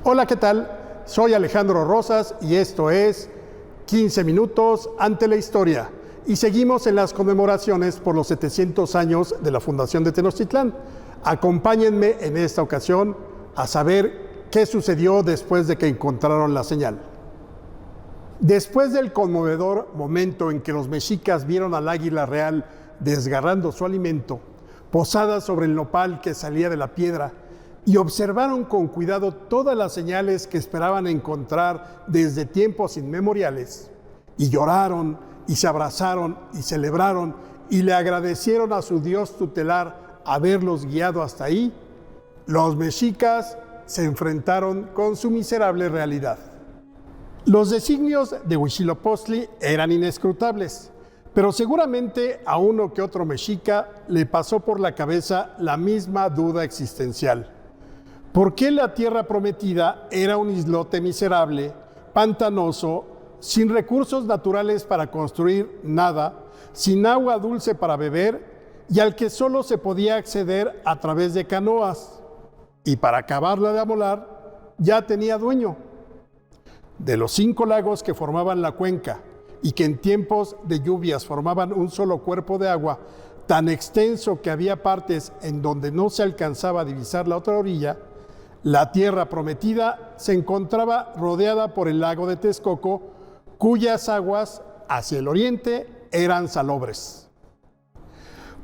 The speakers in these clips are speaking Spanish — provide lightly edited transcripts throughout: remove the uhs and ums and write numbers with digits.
Hola, ¿qué tal? Soy Alejandro Rosas y esto es 15 minutos ante la historia. Y seguimos en las conmemoraciones por los 700 años de la fundación de Tenochtitlán. Acompáñenme en esta ocasión a saber qué sucedió después de que encontraron la señal. Después del conmovedor momento en que los mexicas vieron al águila real desgarrando su alimento, posada sobre el nopal que salía de la piedra, y observaron con cuidado todas las señales que esperaban encontrar desde tiempos inmemoriales, y lloraron, y se abrazaron, y celebraron, y le agradecieron a su Dios tutelar haberlos guiado hasta ahí, los mexicas se enfrentaron con su miserable realidad. Los designios de Huitzilopochtli eran inescrutables, pero seguramente a uno que otro mexica le pasó por la cabeza la misma duda existencial. ¿Por qué la tierra prometida era un islote miserable, pantanoso, sin recursos naturales para construir nada, sin agua dulce para beber y al que solo se podía acceder a través de canoas? Y para acabarla de amolar, ya tenía dueño. De los 5 lagos que formaban la cuenca y que en tiempos de lluvias formaban un solo cuerpo de agua, tan extenso que había partes en donde no se alcanzaba a divisar la otra orilla, la tierra prometida se encontraba rodeada por el lago de Texcoco, cuyas aguas hacia el oriente eran salobres.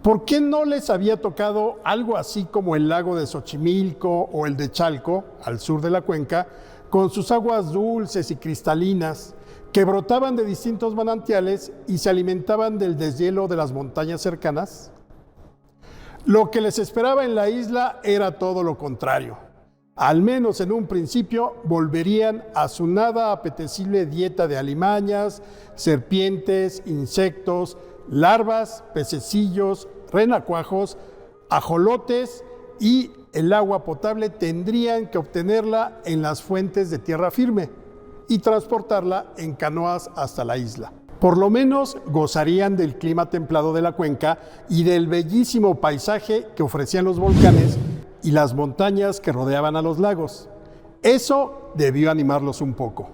¿Por qué no les había tocado algo así como el lago de Xochimilco o el de Chalco, al sur de la cuenca, con sus aguas dulces y cristalinas, que brotaban de distintos manantiales y se alimentaban del deshielo de las montañas cercanas? Lo que les esperaba en la isla era todo lo contrario. Al menos en un principio volverían a su nada apetecible dieta de alimañas, serpientes, insectos, larvas, pececillos, renacuajos, ajolotes, y el agua potable tendrían que obtenerla en las fuentes de tierra firme y transportarla en canoas hasta la isla. Por lo menos gozarían del clima templado de la cuenca y del bellísimo paisaje que ofrecían los volcanes y las montañas que rodeaban a los lagos. Eso debió animarlos un poco.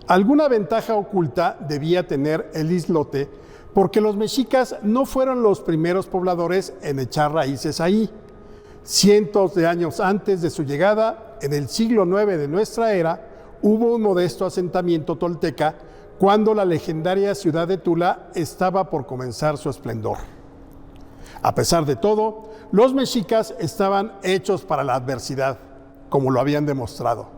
Alguna ventaja oculta debía tener el islote, porque los mexicas no fueron los primeros pobladores en echar raíces ahí. Cientos de años antes de su llegada, en el siglo IX de nuestra era, hubo un modesto asentamiento tolteca cuando la legendaria ciudad de Tula estaba por comenzar su esplendor. A pesar de todo, los mexicas estaban hechos para la adversidad, como lo habían demostrado,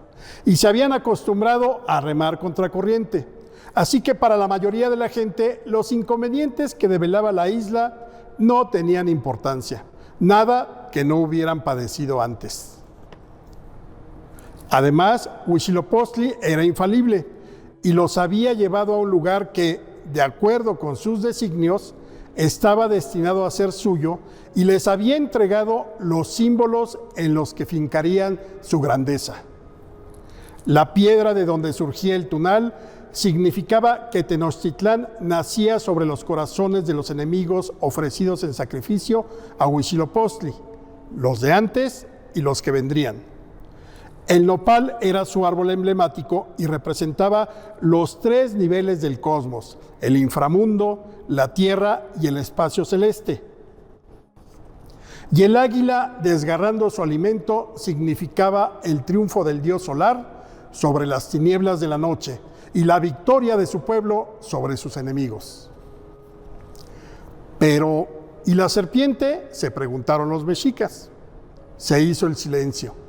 y se habían acostumbrado a remar contracorriente. Así que para la mayoría de la gente, los inconvenientes que develaba la isla no tenían importancia, nada que no hubieran padecido antes. Además, Huitzilopochtli era infalible y los había llevado a un lugar que, de acuerdo con sus designios, estaba destinado a ser suyo y les había entregado los símbolos en los que fincarían su grandeza. La piedra de donde surgía el tunal significaba que Tenochtitlán nacía sobre los corazones de los enemigos ofrecidos en sacrificio a Huitzilopochtli, los de antes y los que vendrían. El nopal era su árbol emblemático y representaba los 3 niveles del cosmos: el inframundo, la tierra y el espacio celeste. Y el águila, desgarrando su alimento, significaba el triunfo del dios solar sobre las tinieblas de la noche y la victoria de su pueblo sobre sus enemigos. Pero, ¿y la serpiente?, se preguntaron los mexicas. Se hizo el silencio.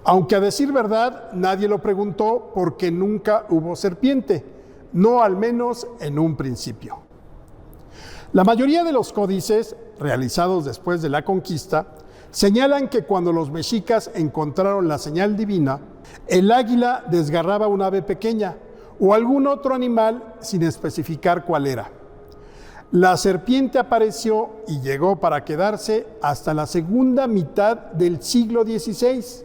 Aunque a decir verdad, nadie lo preguntó porque nunca hubo serpiente, no al menos en un principio. La mayoría de los códices, realizados después de la conquista, señalan que cuando los mexicas encontraron la señal divina, el águila desgarraba un ave pequeña o algún otro animal sin especificar cuál era. La serpiente apareció y llegó para quedarse hasta la segunda mitad del siglo XVI,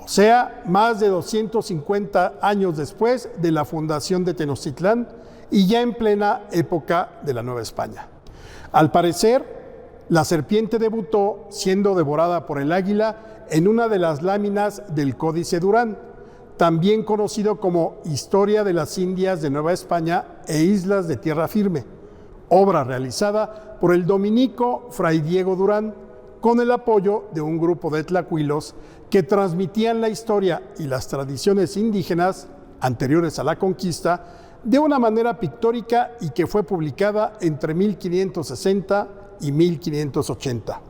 o sea, más de 250 años después de la fundación de Tenochtitlán y ya en plena época de la Nueva España. Al parecer, la serpiente debutó siendo devorada por el águila en una de las láminas del Códice Durán, también conocido como Historia de las Indias de Nueva España e Islas de Tierra Firme, obra realizada por el dominico Fray Diego Durán, con el apoyo de un grupo de tlacuilos que transmitían la historia y las tradiciones indígenas anteriores a la conquista de una manera pictórica y que fue publicada entre 1560 y 1580.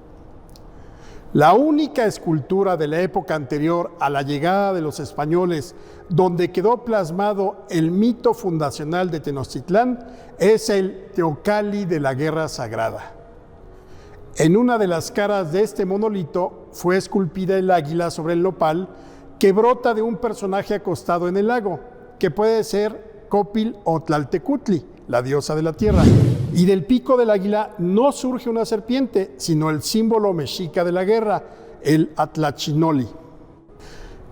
La única escultura de la época anterior a la llegada de los españoles donde quedó plasmado el mito fundacional de Tenochtitlán es el Teocalli de la Guerra Sagrada. En una de las caras de este monolito fue esculpida el águila sobre el nopal que brota de un personaje acostado en el lago, que puede ser Copil o Tlaltecutli, la diosa de la tierra. Y del pico del águila no surge una serpiente, sino el símbolo mexica de la guerra, el Atlachinoli.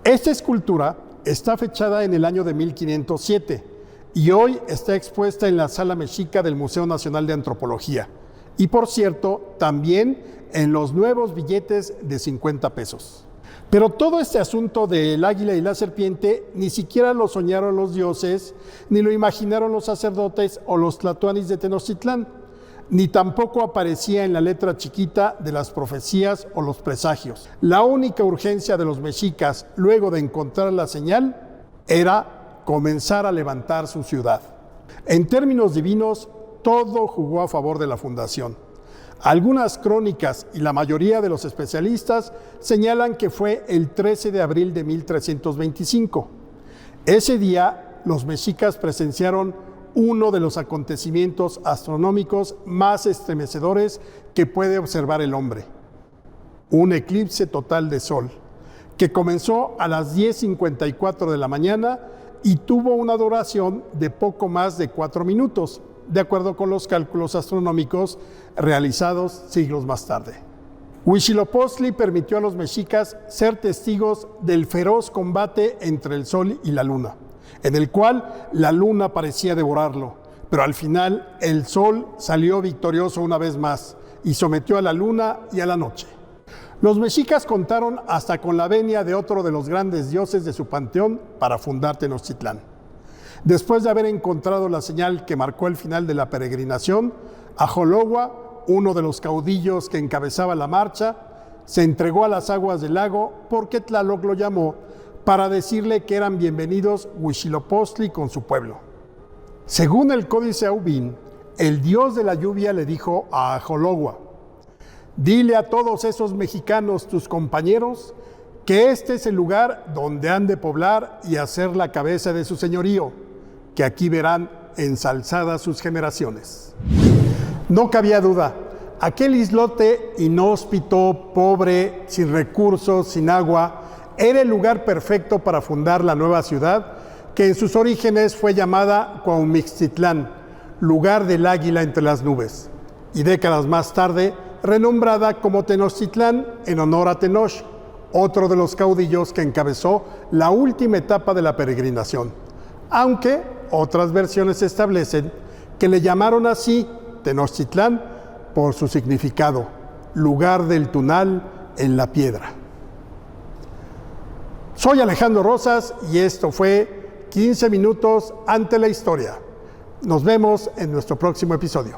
Esta escultura está fechada en el año de 1507 y hoy está expuesta en la Sala Mexica del Museo Nacional de Antropología. Y por cierto, también en los nuevos billetes de 50 pesos. Pero todo este asunto del águila y la serpiente ni siquiera lo soñaron los dioses, ni lo imaginaron los sacerdotes o los tlatoanis de Tenochtitlán, ni tampoco aparecía en la letra chiquita de las profecías o los presagios. La única urgencia de los mexicas, luego de encontrar la señal, era comenzar a levantar su ciudad. En términos divinos, todo jugó a favor de la fundación. Algunas crónicas y la mayoría de los especialistas señalan que fue el 13 de abril de 1325. Ese día, los mexicas presenciaron uno de los acontecimientos astronómicos más estremecedores que puede observar el hombre. Un eclipse total de sol, que comenzó a las 10:54 de la mañana y tuvo una duración de poco más de 4 minutos, de acuerdo con los cálculos astronómicos realizados siglos más tarde. Huitzilopochtli permitió a los mexicas ser testigos del feroz combate entre el sol y la luna, en el cual la luna parecía devorarlo, pero al final el sol salió victorioso una vez más y sometió a la luna y a la noche. Los mexicas contaron hasta con la venia de otro de los grandes dioses de su panteón para fundar Tenochtitlán. Después de haber encontrado la señal que marcó el final de la peregrinación, Ajologua, uno de los caudillos que encabezaba la marcha, se entregó a las aguas del lago porque Tlaloc lo llamó para decirle que eran bienvenidos Huitzilopochtli con su pueblo. Según el Códice Aubin, el dios de la lluvia le dijo a Ajologua: «Dile a todos esos mexicanos, tus compañeros, que este es el lugar donde han de poblar y hacer la cabeza de su señorío, que aquí verán ensalzadas sus generaciones». No cabía duda, aquel islote inhóspito, pobre, sin recursos, sin agua, era el lugar perfecto para fundar la nueva ciudad, que en sus orígenes fue llamada Cuaumixtitlán, lugar del águila entre las nubes, y décadas más tarde renombrada como Tenochtitlán en honor a Tenoch, otro de los caudillos que encabezó la última etapa de la peregrinación, aunque otras versiones establecen que le llamaron así Tenochtitlán por su significado, lugar del tunal en la piedra. Soy Alejandro Rosas y esto fue 15 minutos ante la historia. Nos vemos en nuestro próximo episodio.